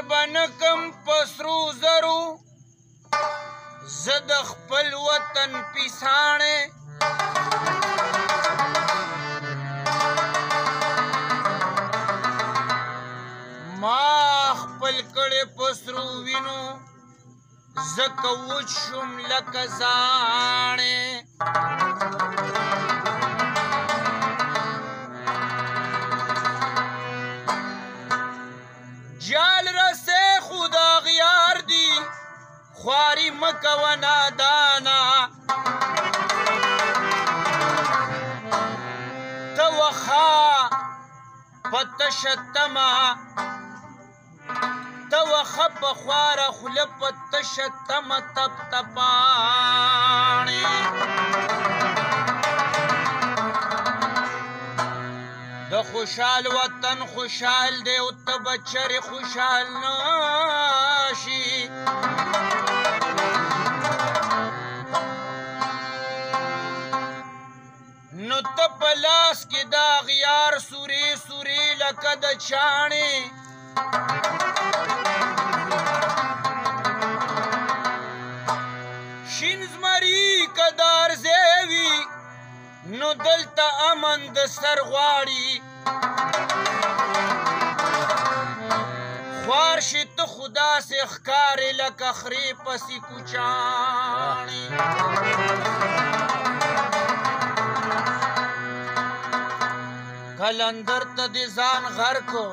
بنکم پسرو زرو زد خپل وطن پیسانے ما خپل کڑے پسرو وینو زکا وچم لکا زانے جال رسے خدا غیار دی خواری مکونا دانا توخا پتشتما توخا بخوارا خلپ پتشتما تب تپانی دا خوشحال وطن خوشحال دے اتا بچر خوشحال ناشی نو تا پلاس کی دا غیار سوری سوری لکا دا چانی شینز مری کدار زیوی نو دلتا امن د سرغواړي خوار شي ته خدا سے ښکارې لکه خرې پسې کوچاڼي کلندر ته دې ځان غر کو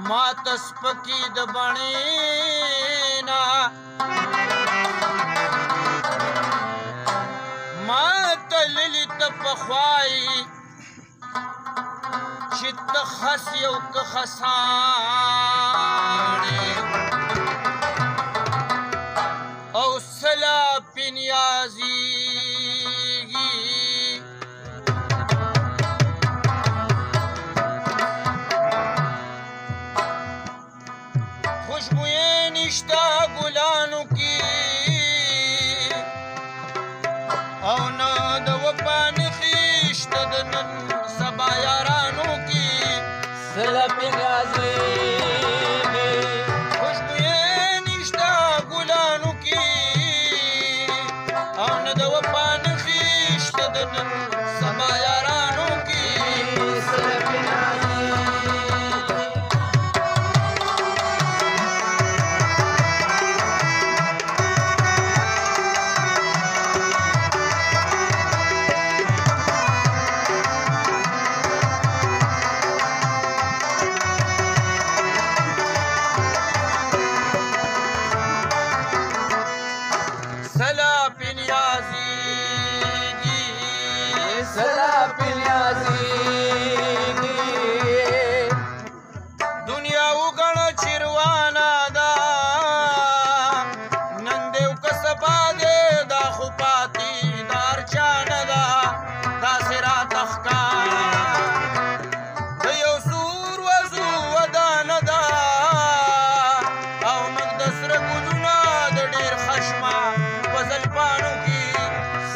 ما ته سپکي د بڼې نه ما تللی ته پخوایی چې ته خس یو که خسانې او سلا پې نیازیږي خوشبویې نشته ګلانو کې او نه د وفا نښې شته د نن سبا یارانو کې سله پې نیازیږي خوشبویې نشته ګلانو کې او نه د وفا نښې شته د نن سبا یارانو کې سله پې دنیا وګڼه چیروانه ده نن دې وکسبا دې دا خو پاتې دار چا نه ده داسې راته ښکاره د یو سور وزو ودانه ده او موږ د سره ګلونه د ډېر خشمه په زلفانو کې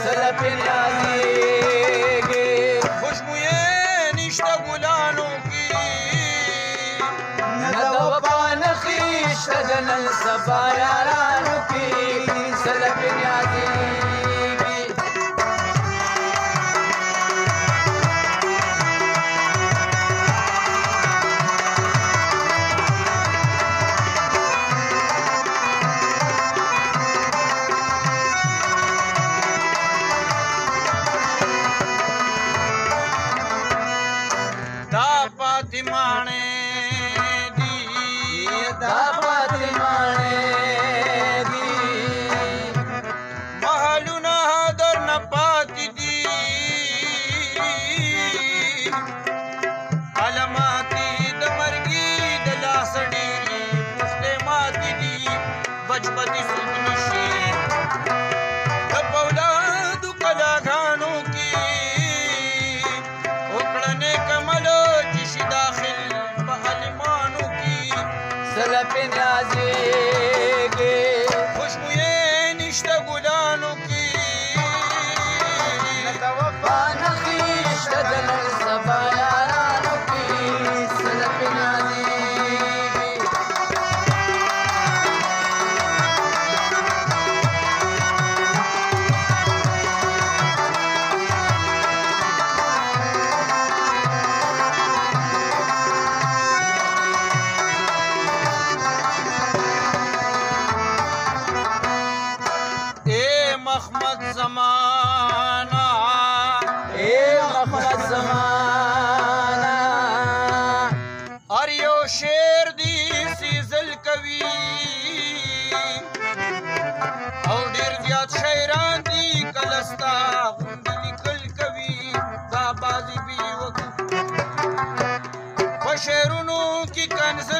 سله پې نیازیږي خوشبویې نشته ګلانو کې نه د وفا نښې شته د نن سبا یارانو کې سله پې نیازیږي دا پاتمانے دی محلونا در نپاتی دی علماتی دمرگی دلاسڑی پختے ماتی دی بچپتی سکنشی دپولادو کلاگانو کی اکڑنے کملو جشی داخل بحلمانو کی سله پې نیازیږي خوشبویې نشته ګلانو کې نه د وفا نښې شته د نن سبا یارانو کې سله پې نیازیږي منزل